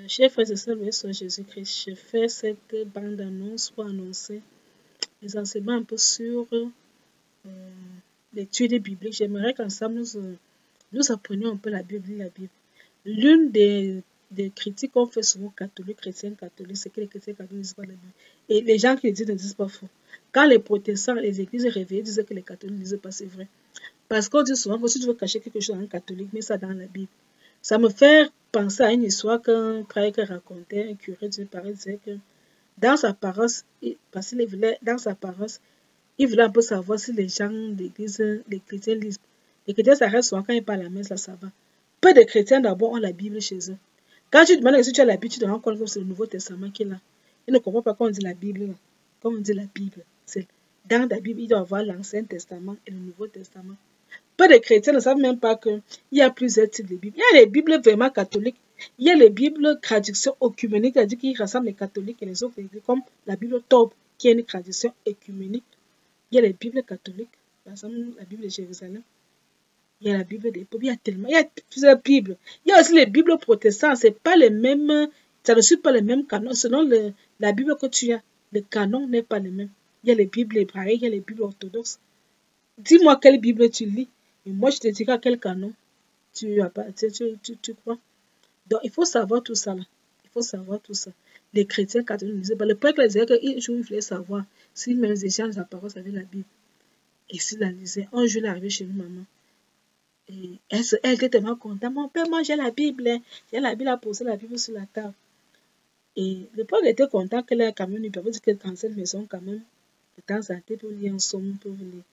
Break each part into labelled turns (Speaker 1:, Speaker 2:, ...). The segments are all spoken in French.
Speaker 1: Chers frères et sœurs, loué soit Jésus-Christ. Je fais cette bande-annonce pour annoncer les enseignements un peu sur l'étude biblique. J'aimerais qu'ensemble nous apprenions un peu la Bible. L'une des critiques qu'on fait souvent catholiques, chrétiens catholiques, c'est que les chrétiens catholiques ne disent pas la Bible. Et les gens qui le disent ne disent pas faux. Quand les protestants, les églises réveillées disent que les catholiques ne disent pas, c'est vrai. Parce qu'on dit souvent que si tu veux cacher quelque chose dans un catholique, mets ça dans la Bible. Ça me fait penser à une histoire qu'un prêtre racontait, un curé du Paris disait que dans sa paroisse, parce qu'il voulait, dans sa paroisse, il voulait un peu savoir si les gens d'église, les chrétiens lisent. Les chrétiens s'arrêtent souvent quand ils parlent à la messe, là, ça va. Peu de chrétiens d'abord ont la Bible chez eux. Quand tu demandes si tu as la Bible, tu te rends compte que c'est le Nouveau Testament qui est là. Ils ne comprennent pas quand on dit la Bible. Là. Quand on dit la Bible, c'est dans la Bible, il doit y avoir l'Ancien Testament et le Nouveau Testament. Peu de chrétiens ne savent même pas qu'il y a plusieurs types de Bibles. Il y a les Bibles vraiment catholiques. Il y a les Bibles traduction œcuménique, c'est-à-dire qui rassemblent les catholiques et les autres églises, comme la Bible Tob, qui est une traduction œcuménique. Il y a les Bibles catholiques, par exemple la Bible de Jérusalem. Il y a la Bible des peuples, il y a plusieurs Bibles. Il y a aussi les Bibles protestantes, c'est pas les mêmes, ça ne suit pas les mêmes canons. Selon la Bible que tu as, le canon n'est pas le même. Il y a les Bibles hébraïques, il y a les Bibles orthodoxes. Dis-moi quelle Bible tu lis. Et moi, je te dirai à quel canon tu crois. Donc, il faut savoir tout ça. Là. Il faut savoir tout ça. Les chrétiens catholiques disaient, le prêtre disait qu'un jour, il fallait savoir si même les échanges de parole avec la Bible. Et s'il la lisait, un jour, il est arrivé chez une maman. Et elle était tellement contente. Mon père, moi, j'ai la Bible. Hein. J'ai la Bible, a posé la Bible sur la table. Et le prêtre était content qu'elle ait quand même une Bible, que dans cette maison, quand même, de temps en temps, pour lire un somme, pour lire.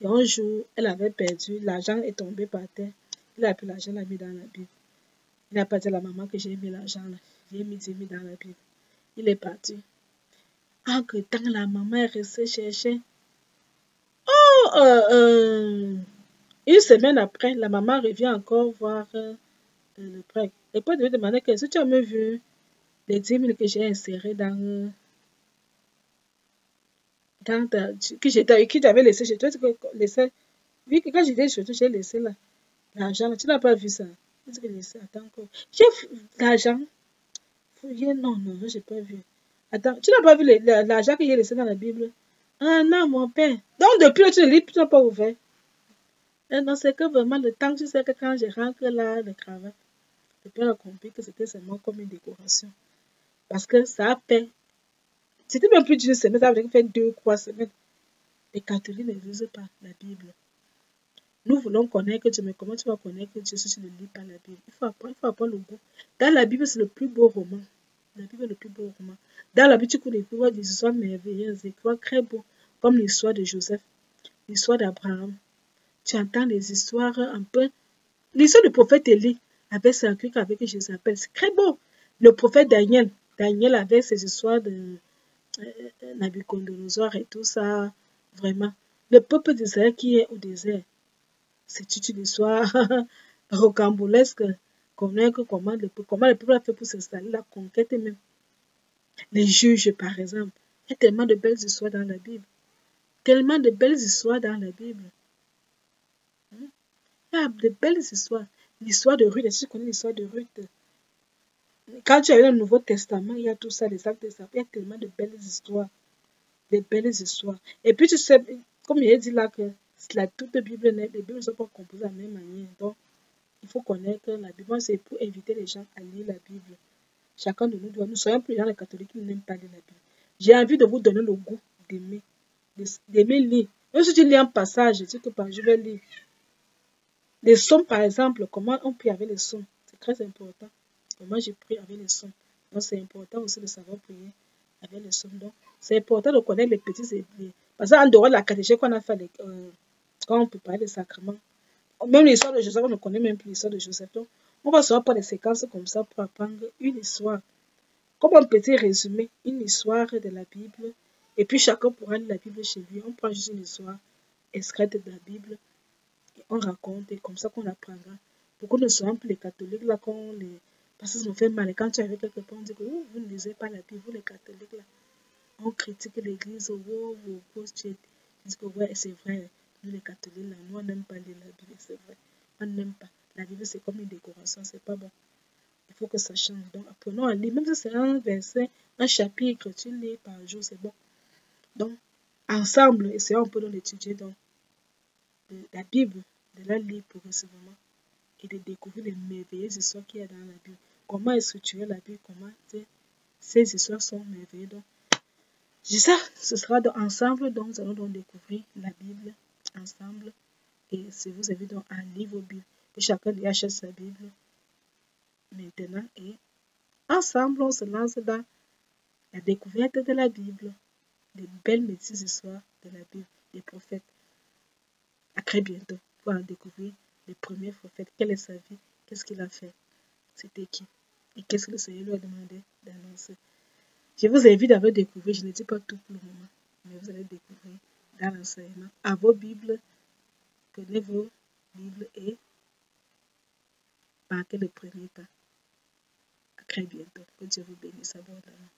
Speaker 1: Et un jour, elle avait perdu, l'argent est tombé par terre. Il a pris l'argent, l'a mis dans la Bible. Il n'a pas dit à la maman que j'ai mis l'argent là. J'ai mis dans la Bible. Il est parti. Entre temps, la maman est restée chercher. Une semaine après, la maman revient encore voir le prêtre. Le prêtre lui demandait que tu as même vu les 10 000 que j'ai insérés que j'avais laissé chez toi. Oui, quand j'étais chez toi, j'ai laissé là. L'argent, tu n'as pas vu ça. Attends encore. J'ai l'argent. Non, je n'ai pas vu. Attends, tu n'as pas vu l'argent que j'ai laissé dans la Bible? Ah non, mon père. Donc, depuis tu ne lis, tu n'as pas ouvert. Non, c'est que vraiment le temps, tu sais que quand je rentre là, le travail, le père a compris que c'était seulement comme une décoration. Parce que ça a fait. C'était même plus d'une semaine, ça avait fait 2 ou 3 semaines. Les catholiques ne lisent pas la Bible. Nous voulons connaître Dieu, mais comment tu vas connaître Dieu si tu ne lis pas la Bible? Il faut apprendre le goût. Dans la Bible, c'est le plus beau roman. La Bible est le plus beau roman. Dans la Bible, tu peux découvrir des histoires merveilleuses, des histoires très beaux, comme l'histoire de Joseph, l'histoire d'Abraham. Tu entends des histoires un peu. L'histoire du prophète Élie avec sa truc avec Jézabel, c'est très beau. Le prophète Daniel avec ses histoires de Nabucodonosor et tout ça, vraiment. Le peuple d'Israël qui est au désert. C'est une histoire rocambolesque. Comment le peuple a fait pour s'installer, la conquête même. Les juges, par exemple. Il y a tellement de belles histoires dans la Bible. Tellement de belles histoires dans la Bible. Il y a de belles histoires. L'histoire de Ruth, est-ce que tu connais l'histoire de Ruth? Quand tu as le Nouveau Testament, il y a tout ça, les actes des apôtres. Il y a tellement de belles histoires. Des belles histoires. Et puis tu sais, comme il est dit là que toute Bible, les Bibles ne sont pas composées de la même manière. Donc, il faut connaître la Bible. C'est pour inviter les gens à lire la Bible. Chacun de nous nous soyons plus gens les catholiques qui n'aiment pas lire la Bible. J'ai envie de vous donner le goût d'aimer lire. Même si tu lis un passage, tu dis que je vais lire. Les psaumes, par exemple, comment on prie avec les psaumes, c'est très important. Moi, j'ai prié avec les psaumes. Donc, c'est important aussi de savoir prier avec les psaumes. Donc, c'est important de connaître les petits églises. Parce qu'en dehors de la catéchèse qu'on a fait, quand on peut parler des sacrements, même l'histoire de Joseph, on ne connaît même plus l'histoire de Joseph. Donc, on va savoir pas des séquences comme ça pour apprendre une histoire. Comme un petit résumé, une histoire de la Bible. Et puis, chacun pourra lire la Bible chez lui. On prend juste une histoire extraite de la Bible. Et on raconte, et comme ça qu'on apprendra. Pour qu'on ne soit plus les catholiques, là, parce que ça nous fait mal. Et quand tu arrives quelque part, on dit que vous ne lisez pas la Bible, vous les catholiques, là. On critique l'église, tu dis que ouais, c'est vrai. Nous, les catholiques, là, nous, on n'aime pas lire la Bible, c'est vrai. On n'aime pas. La Bible, c'est comme une décoration, c'est pas bon. Il faut que ça change. Donc, apprenons à lire. Même si c'est un verset, un chapitre, tu lis par jour, c'est bon. Donc, ensemble, essayons un peu d'étudier la Bible, de la lire progressivement et de découvrir les merveilleuses histoires qu'il y a dans la Bible. Comment est structurée la Bible, comment ces histoires sont merveilleuses. Donc, c'est ça, ce sera ensemble, donc nous allons donc découvrir la Bible ensemble. Et si vous avez donc un livre Bible, que chacun achète sa Bible maintenant et ensemble, on se lance dans la découverte de la Bible, des belles métiers histoires de la Bible, des prophètes. À très bientôt pour en découvrir les premiers prophètes. Quelle est sa vie? Qu'est-ce qu'il a fait? C'était qui? Et qu'est-ce que le Seigneur lui a demandé d'annoncer? Je vous invite à découvrir, je ne dis pas tout pour le moment, mais vous allez découvrir dans l'enseignement. À vos Bibles, prenez vos Bibles et marquez le premier pas. À très bientôt. Que Dieu vous bénisse abondamment.